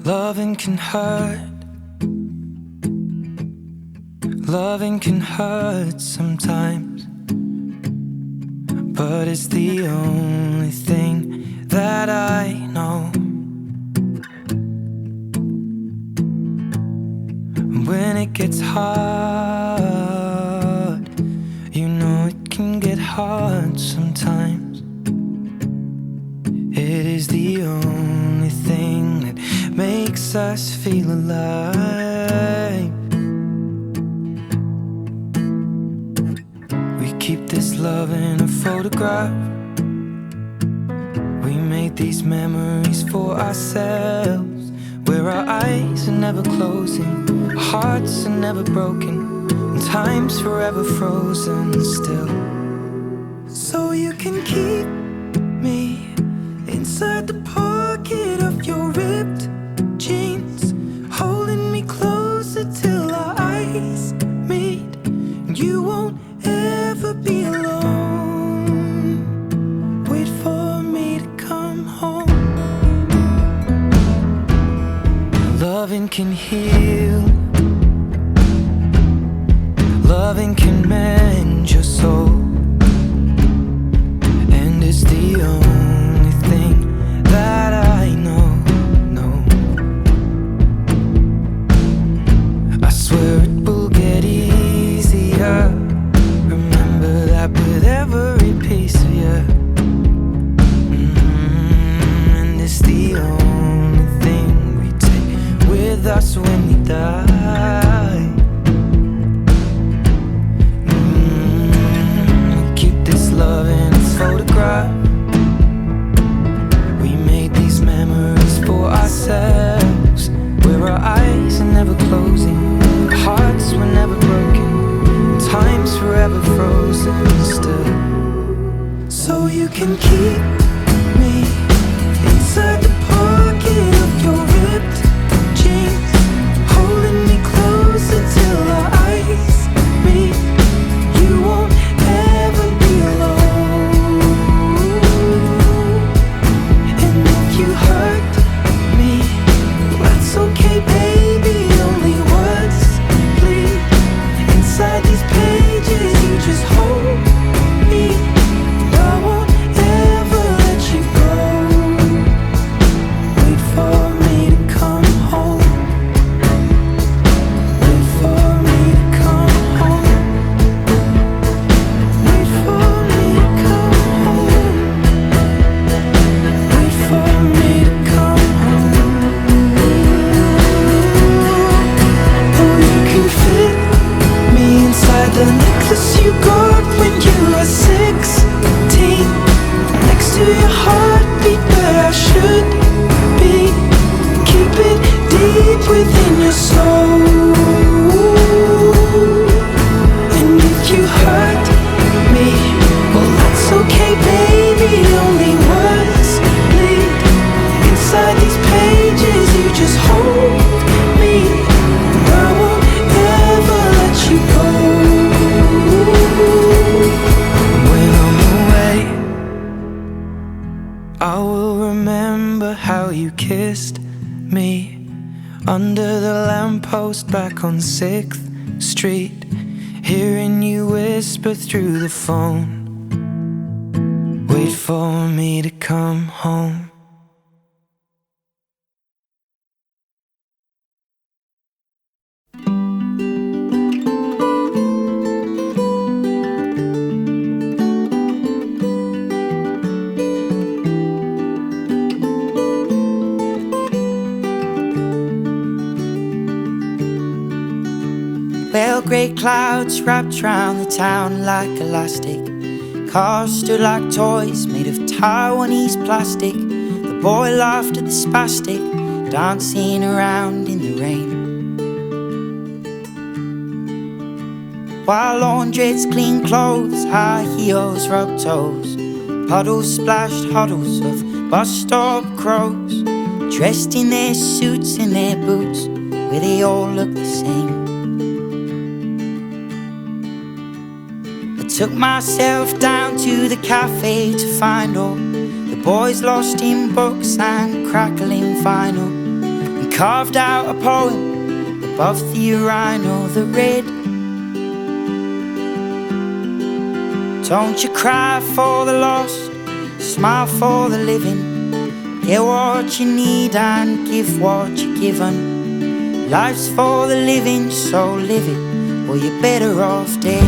Loving can hurt. Loving can hurt sometimes, but it's the only thing that I know. When it gets hard, you know it can get hard sometimes. It is the only thing that makes us feel alive. We keep this love in a photograph. We made these memories for ourselves, where our eyes are never closing, our hearts are never broken, and time's forever frozen still. So you can keep me inside the pocket of your ripped jeans, holding me closer till our eyes meet. You won't ever be alone. Wait for me to come home. Loving can heal. Loving can mend your soul, and it's the only thing that I know. I swear it will get easier. Remember that with every piece of you. And it's the only thing we take with us when we die. Keep this love in its photograph. We made these memories for ourselves, where our eyes are never closing, our hearts were never broken, time's forever frozen still. So you can keep me inside the pocket of your ripped jeans, holding me closer till our eyes meet. You won't ever be alone. And if you hurt me, that's okay, baby. Only words bleed inside these pages. You just hold me. I won't ever let you go. Wait for me to come home. Wait for me to come home. Wait for me to come home. Wait for me to come home. Oh, you can fit me inside the necklace you got when you were 16, next to your heartbeat where I should be. Keep it deep within your soul. And if you hurt me, well, that's okay, baby. Only words bleed inside these pages. You just hold me. I won't ever let you go. When I'm away, I will remember how you kissed me under the lamppost back on 6th Street, hearing you whisper through the phone, wait for me to come home. Well, grey clouds wrapped round the town like elastic. Cars stood like toys made of Taiwanese plastic. The boy laughed at the spastic, dancing around in the rain. While laundrettes clean clothes, high heels rubbed toes, puddles splashed huddles of bus stop crows, dressed in their suits and their boots, where they all look the same. Took myself down to the cafe to find all the boys lost in books and crackling vinyl, and carved out a poem above the urinal that read, don't you cry for the lost, smile for the living. Get what you need and give what you're given. Life's for the living, so live it, or you're better off dead.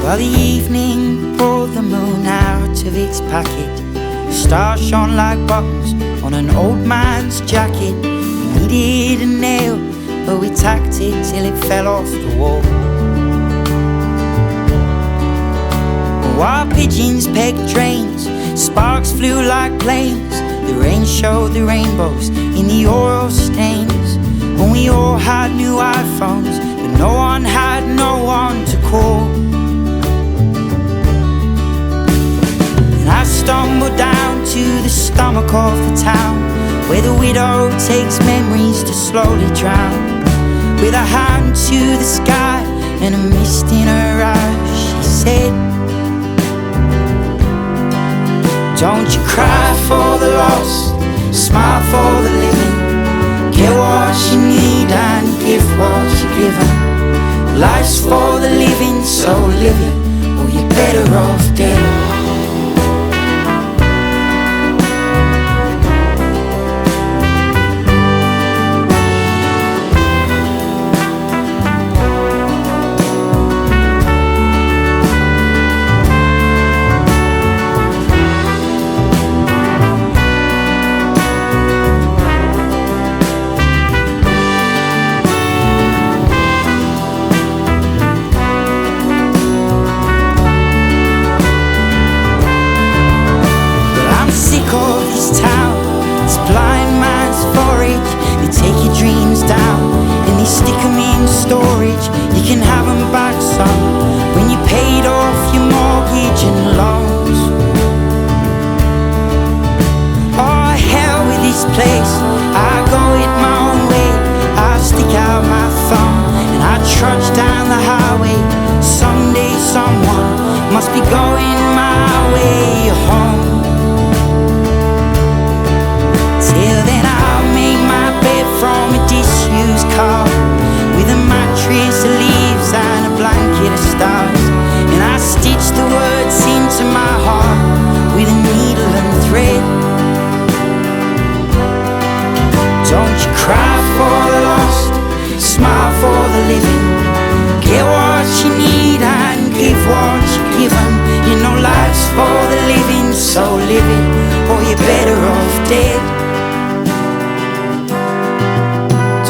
Well, the evening pulled the moon out of its packet. Stars shone like buttons on an old man's jacket. We needed a nail, but we tacked it till it fell off the wall. Wild pigeons pegged drains, sparks flew like planes. The rain showed the rainbows in the oil stains. When we all had new iPhones, but no one had no one to call. I stumbled down to the stomach of the town, where the widow takes memories to slowly drown. With a hand to the sky and a mist in her eyes, she said, don't you cry for the lost, smile for the living. Get what you need and give what you're given. Life's for the living, so live it, or you're better off dead. You can have them back, son, when you paid off your mortgage and loans. Oh, hell with this place, I go it my own way. I stick out my thumb and I trudge down the highway. Someday someone must be going my way home. Till then I'll make my bed from a disused car, with a mattress of leaves and a blanket of stars. And I stitch the words into my heart with a needle and thread. Don't you cry for the lost, smile for the living. Get what you need and give what you're given. You know life's for the living, so live it, or you're better off dead.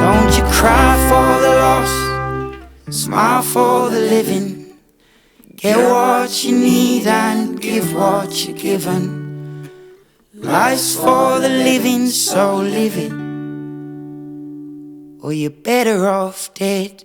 Don't you cry for the lost, smile for the living. Get what you need and give what you're given. Life's for the living, so live it, or you're better off dead.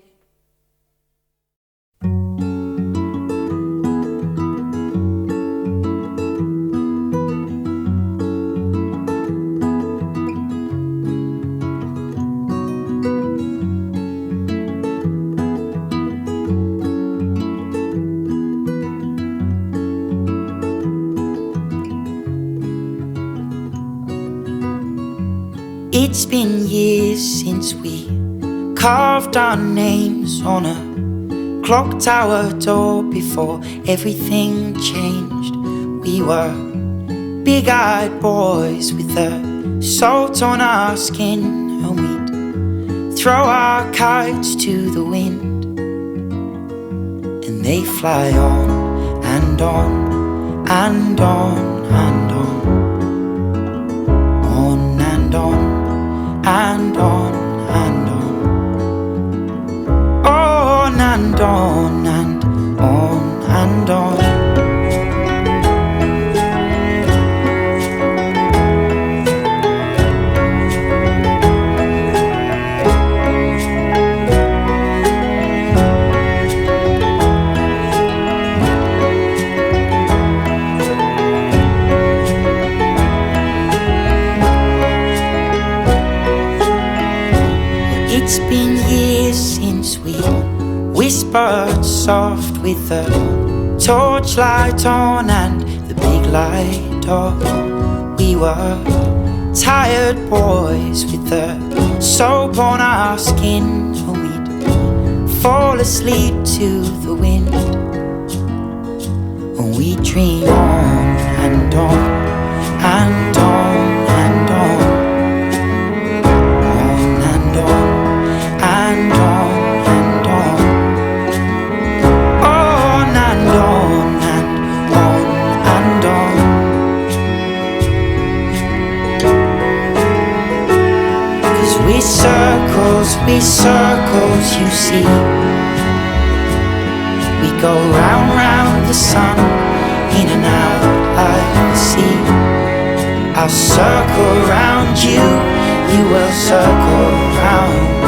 It's been years since we carved our names on a clock tower door before everything changed. We were big-eyed boys with the salt on our skin, and we'd throw our kites to the wind, and they fly on and on and on and on, on and on and on and on, on and on and on and on. It's been years since we whispered soft with the torchlight on and the big light off. We were tired boys with the soap on our skin, and we'd fall asleep to the wind. And we dream on and on and on and on, on and on and on and on, on and on and on and on. 'Cause we circles, you see. We go round, round the sun, in and out like the sea. I'll circle round you, you will circle round